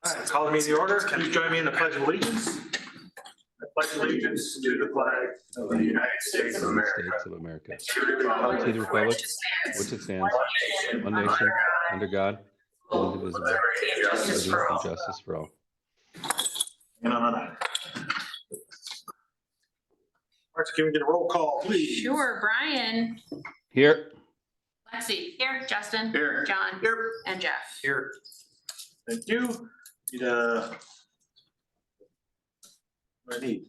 All right, call the meeting to order. Please join me in the pledge of allegiance. I pledge allegiance to the flag of the United States of America. States of America. To the republic To the republic which it stands, one nation, under God, indivisible, with liberty and justice for all. And on that. Marcia, can we get a roll call, please? Sure, Brian, Here. Lexi, here, Justin. Here. John. Here. And Jeff. Here. Thank you. I need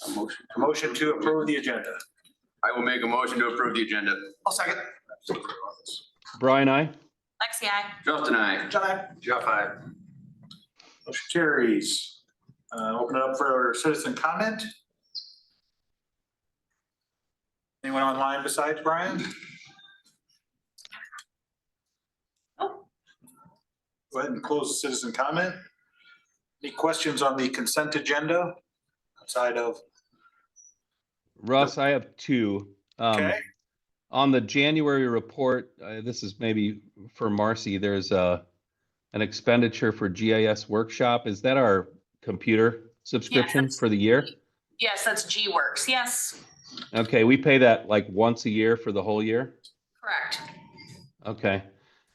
a motion to approve the agenda. I will make a motion to approve the agenda. I'll second. Brian, I. Lexi, I. Justin, I. John, aye. Jeff, aye. Motion carries. Open it up for citizen comment. Anyone online besides Brian? Oh. Go ahead and close the citizen comment. Any questions on the consent agenda outside of, Russ, I have two. okay? On the January report, this is maybe for Marcy, there's an expenditure for GIS workshop. Is that our computer subscription that's- for the year? Yes, that's G-Works. Yes, Okay, we pay that like once a year for the whole year? correct. Okay.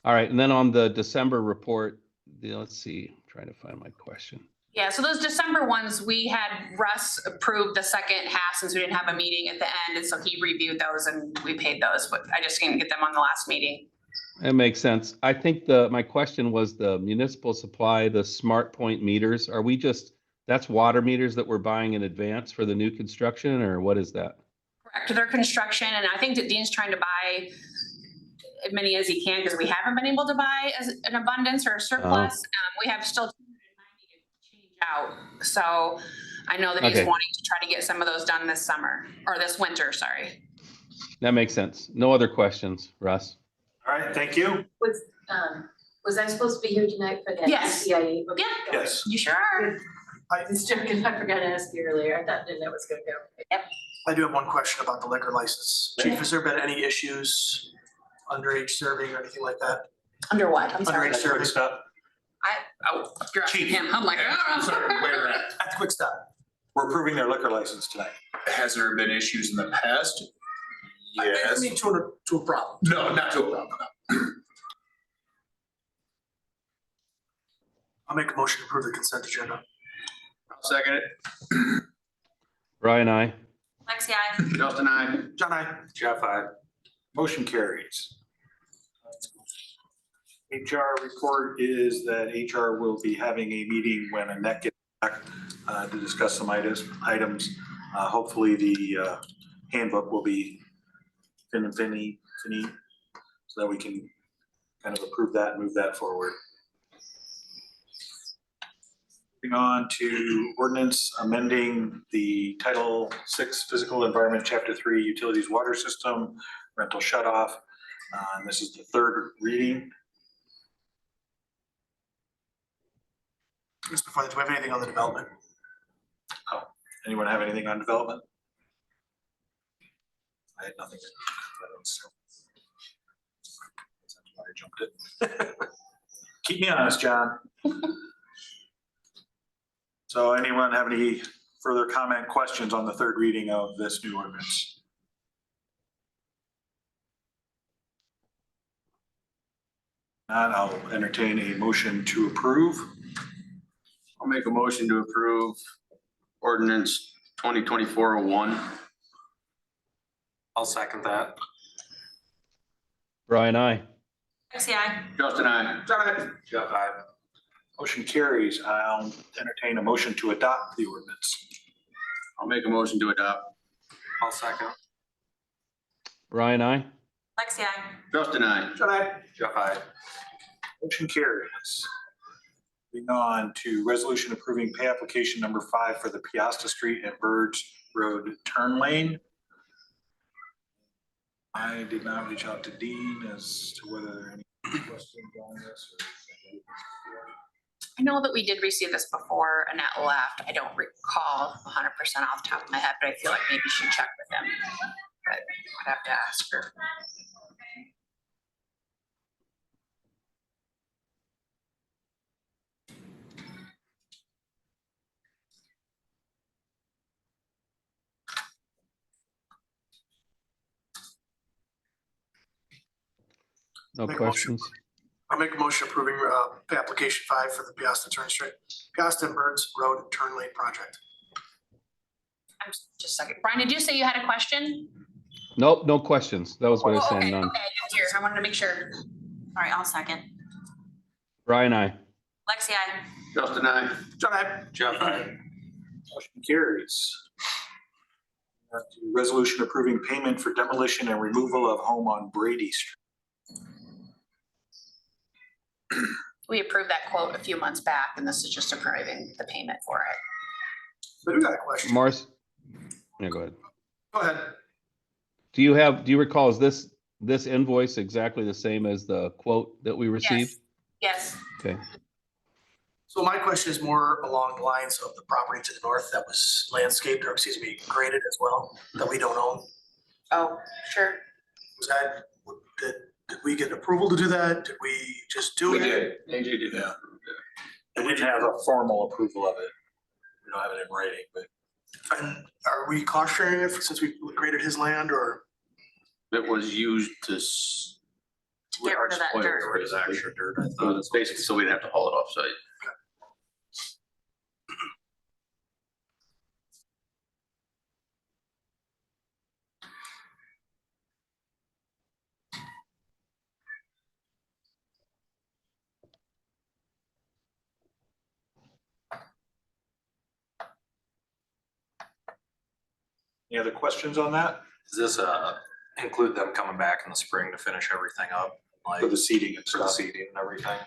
All right. And then on the December report, let's see, I'm trying to find my question. Yeah, so those December ones, we had Russ approve the second half since we didn't have a meeting at the end. And so he reviewed those and we paid those, but I just didn't get them on the last meeting. It makes sense. I think my question was the municipal supply, the smart point meters. Are we that's water meters that we're buying in advance for the new construction, or what is that? Correct, their construction, and I think that Dean's trying to buy as many as he can because we haven't been able to buy as an abundance or a surplus. We have still 290 to change out. So I know that he's Okay. wanting to try to get some of those done this summer or this winter, sorry. That makes sense. No other questions, Russ? All right, thank you. Was I supposed to be here tonight for that? Yes. CIA? Okay. Yeah. Yes. You sure are. I was joking, I forgot to ask you earlier, I didn't know it was gonna go. I do have one question about the liquor license. Chief, has there been any issues, underage serving or anything like that? Under what? I'm sorry. Underage serving Stop. You're asking Chief. him. I'm like, I'm sorry, where at? at the Quick Stop. We're approving their liquor license tonight. Has there been issues in the past? I Yes. mean, to a problem. No, not to a problem. I'll make a motion to approve the consent agenda. I'll second it. Brian, I. Lexi, I. Justin, I. John, I. Jeff, aye. Motion carries. HR report is that HR will be having a meeting when Annette gets back to discuss some items. Hopefully the handbook will be finished, so that we can kind of approve that and move that forward. Moving on to ordinance amending the Title VI Physical Environment, Chapter 3 Utilities Water System Rental Shutoff. And this is the third reading. Just before that, do we have anything on the development? Anyone have anything on development? I had nothing. I jumped it. Keep me honest, John. So anyone have any further comment, questions on the third reading of this new ordinance? And I'll entertain a motion to approve. I'll make a motion to approve ordinance 2024-01. I'll second that. Brian, I. Lexi, I. Justin, I. Jeff, aye. Motion carries. I'll entertain a motion to adopt the ordinance. I'll make a motion to adopt. I'll second. Brian, I. Lexi, I. Justin, I. John, I. Jeff, aye. Motion carries. Moving on to resolution approving pay application number 5 for the Piasta Street and Birds Road turn lane. I did not reach out to Dean as to whether there are any questions on this. I know that we did receive this before Annette left. I don't recall 100% off the top of my head, but I feel like maybe you should check with them. But I'd have to ask her. No Make a motion. questions? I'll make a motion approving, application 5 for the Piasta Piasta and Burns Road Turn Lane Project. Just a second. Brian, did you say you had a question? Nope, no questions. That was what I was Oh, saying, okay, none. okay, here, I wanted to make sure. All right, I'll second. Brian, I. Lexi, I. Justin, I. John, I, Jeff, I. Motion carries. Resolution approving payment for demolition and removal of home on Brady Street. We approved that quote a few months back, and this is just approving the payment for it. but we got a question. Morris? Yeah, go ahead. Go ahead. Do you recall, is this invoice exactly the same as the quote that we received? Yes, Okay, So my question is more along the lines of the property to the north that was landscaped, or excuse me, graded as well, that we don't own. oh, sure. Was that, did we get approval to do that? Did we just do it? We did. AJ did that. I didn't have a formal approval of it. We don't have it in writing, but And are we cost sharing it since we graded his land, or? It was used to. To get rid of that dirt. Or is extra dirt, I So thought. it's basically so we'd have to haul it off-site. any other questions on that? Does this include them coming back in the spring to finish everything up? Like For the seating and for the stuff? seating and everything?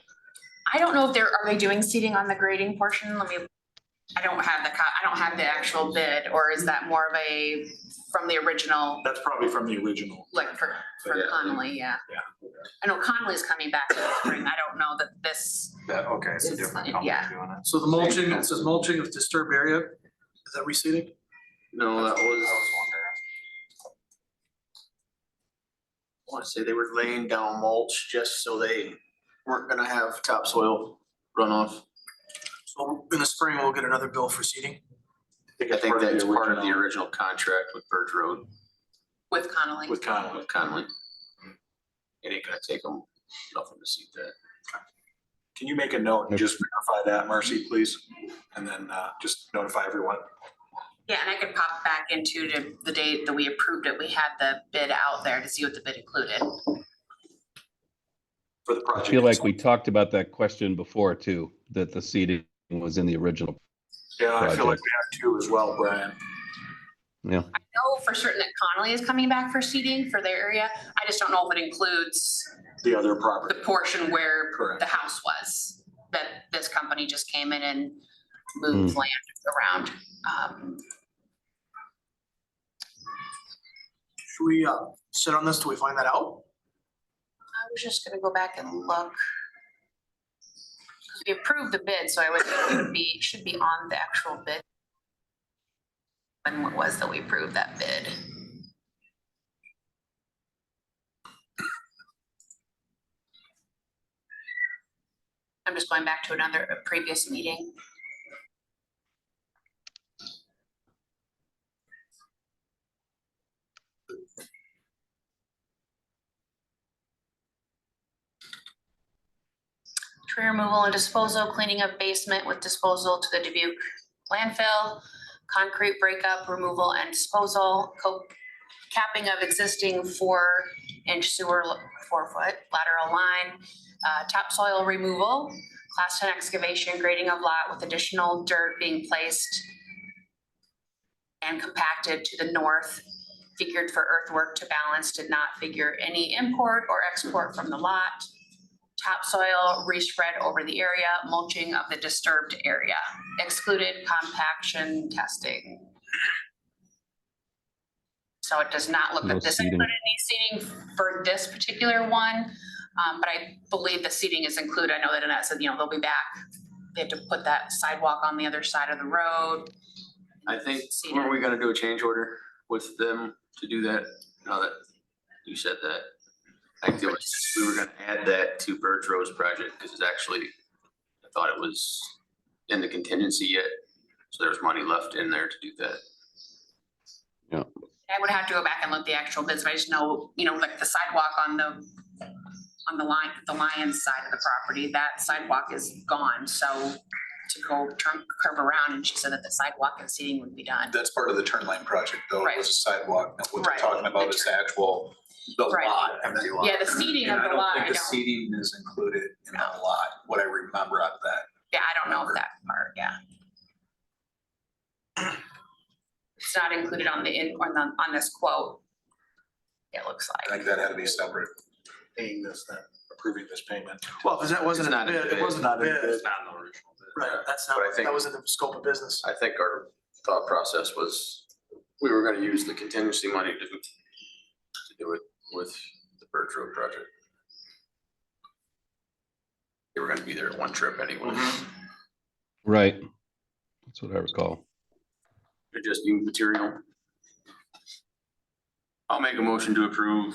I don't know if are they doing seating on the grading portion? I don't have the actual bid, or is that more of a, from the original, That's probably from the original. like for Yeah. Connolly, yeah. Yeah. I know Connolly's coming back in the spring. I don't know that this, That, okay, it's a It's- different company yeah. doing it. So the mulching, it says mulching of disturbed area, is that reseeding? No, that I was, was wondering. I wanna say they were laying down mulch just so they weren't gonna have topsoil runoff. So in the spring, we'll get another bill for seeding. I think that's part of the original contract with Birch Road, with Connolly. With Connolly. with Conley. It ain't gonna take them nothing to seed that. Can you make a note and just verify that, Marcy, please? And then just notify everyone. Yeah, and I could pop back into the date that we approved it. We had the bid out there to see what the bid included. For the I project. feel like we talked about that question before too, that the seating was in the original. Yeah, I feel like project. we have two as well, Brian. Yeah, I know for certain that Connolly is coming back for seating for their area. I just don't know if it includes The other the property. portion where Correct. the house was, that this company just came in and moved land around. Should we, sit on this till we find that out? I was just gonna go back and look. 'Cause we approved the bid, so I would think it would be, should be on the actual bid. When it was that we approved that bid. I'm just going back to a previous meeting. Tree removal and disposal, cleaning of basement with disposal to the Dubuque landfill, concrete breakup, removal and disposal, capping of existing 4-inch sewer, 4-foot lateral line, topsoil removal, class 10 excavation, grading of lot with additional dirt being placed and compacted to the north, figured for earthwork to balance, did not figure any import or export from the lot. Topsoil respread over the area, mulching of the disturbed area, excluded compaction testing. So it does not look No like this seating. included any seating for this particular one. But I believe the seating is included. I know that Annette said, they'll be back. They have to put that sidewalk on the other side of the road. I think, Seating. were we gonna do a change order with them to do that? Now that you said that. I think we were gonna add that to Birch Rose project, because it's actually, I thought it was in the contingency yet. So there's money left in there to do that. I would have to go back and look at the actual bids, but I just know, like the sidewalk on the on the Lions side of the property, that sidewalk is gone, so to go turn curve around, and she said that the sidewalk and seating would be done. That's part of the turn lane project, though, Right. was a sidewalk. What they're Right. talking about is the actual, the Right. lot, empty lot. Yeah, the seating And of I the don't lot, think I the don't, seating is included in the lot, what I remember out of that. yeah, I don't know if that part, yeah. It's not included on on this quote. It looks I like. think that had to be separate. Paying this, then approving this payment. Well, because that wasn't It's a not a bid, it bid. wasn't a Not in bid. the It's not in the original bid. Right, that's not, But I think- that wasn't the scope of business. I think our thought process was, we were gonna use the contingency money to do it with the Birch Road project. They were gonna be there one trip anyway. Right. That's what I recall. They're just new material. I'll make a motion to approve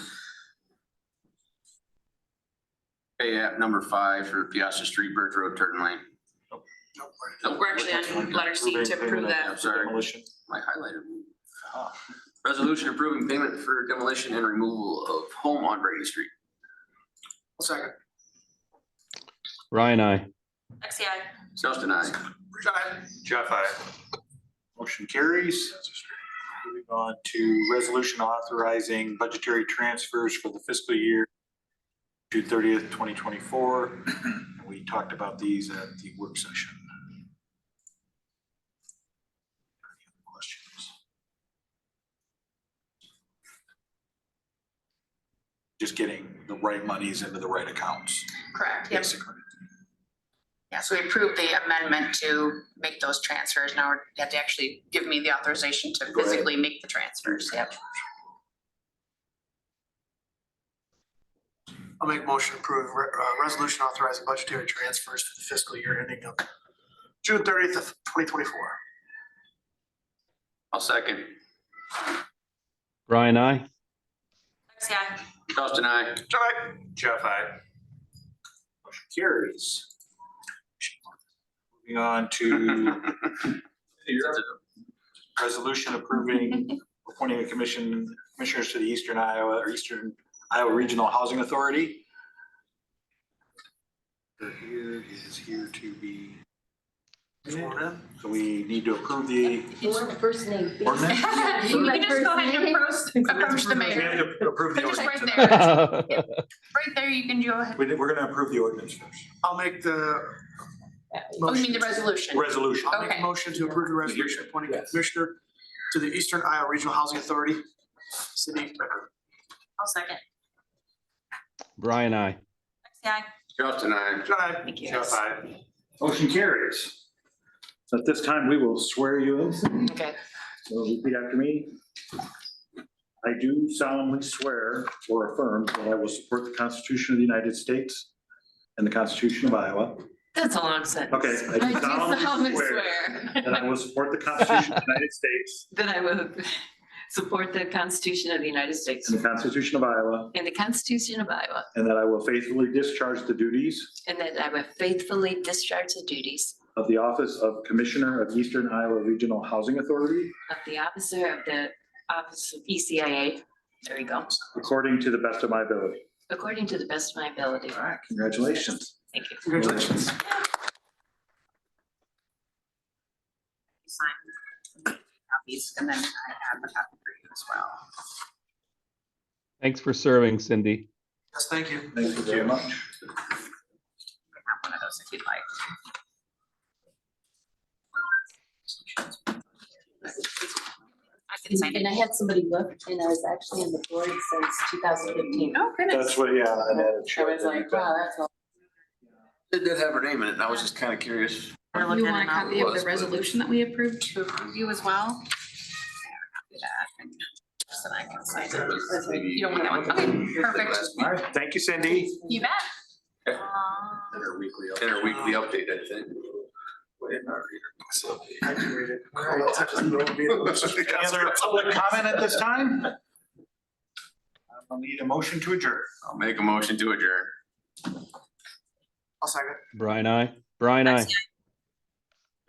pay app number 5 for Piazza Street, Birch Road, turn lane. Nope. We're actually on letter C to approve I'm that. sorry, Demolition. my highlighter. Resolution approving payment for demolition and removal of home on Brady Street. Second. Brian, I. Lexi, I. Justin, I. Jeff, I. Motion carries. Moving on to resolution authorizing budgetary transfers for the fiscal year June 30th, 2024. We talked about these at the work session. Any other questions? Just getting the right monies into the right accounts, Correct, yep. basically. Yeah, so we approved the amendment to make those transfers. Now you have to actually give me the authorization to Go ahead. physically make the transfers. Yep. I'll make a motion to approve resolution authorizing budgetary transfers for the fiscal year ending of June 30th of 2024. I'll second. Brian, I. Lexi, I. Justin, I. Jeff, I. Motion carries. Moving on to resolution approving appointing the commissioners to the Eastern Iowa Regional Housing Authority. Here is here to be, Sworn in. so we need to approve the First name. ordinance. You can just go ahead and approach the We have mayor. to approve the Just ordinance. right there. Right there, you can go ahead. We're gonna approve the ordinance first. I'll make the Oh, you mean the resolution? Resolution. I'll make a Okay. motion to approve the resolution appointing a commissioner to the Eastern Iowa Regional Housing Authority, City. I'll second. Brian, I. Lexi, I. Justin, I. Thank you. Jeff, I. Motion carries. At this time, we will swear you in. Okay. So repeat after me. I do solemnly swear or affirm that I will support the Constitution of the United States and the Constitution of Iowa. That's a long sentence. Okay, I do solemnly swear that I will support the Constitution of the United States That I will support the Constitution of the United States and the Constitution of Iowa, and the Constitution of Iowa, and that I will faithfully discharge the duties and that I will faithfully discharge the duties of the office of Commissioner of Eastern Iowa Regional Housing Authority of the officer of the Office of ECIA. There you go. according to the best of my ability. According to the best of my ability. All right, congratulations. Thank you. Congratulations. Sign copies, and then I have a copy for you as well. Thanks for serving, Cindy. Yes, thank you. Thank you very much. I have one of those if you'd like. I can sign And I it. had somebody look, and I was actually in the board since 2015. Oh, goodness. That's what, yeah, and then I was like, wow, that's all. It did have her name in it, and I was just kind of curious. We're You looking want a at copy of the was, but- resolution that we approved? to approve you as well? Yeah, copy that, and just then I can sign it. You don't want that one? Okay, perfect. All right, thank you, Cindy. You bet. Yeah. In her weekly update, I think. Wait, not I can read it. Any other public comment at this time? I'll need a motion to adjourn. I'll make a motion to adjourn. I'll second. Brian, I. Brian, I.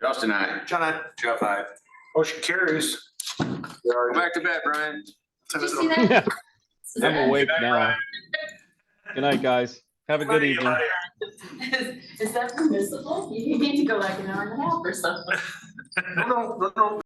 Justin, I. John, I. Jeff, aye. Motion carries. We are Go back to bed, Brian. Did you see that? I'm awake now. Good night, guys. Have a good evening. Is that permissible? You need to go like an hour and a half or something. No,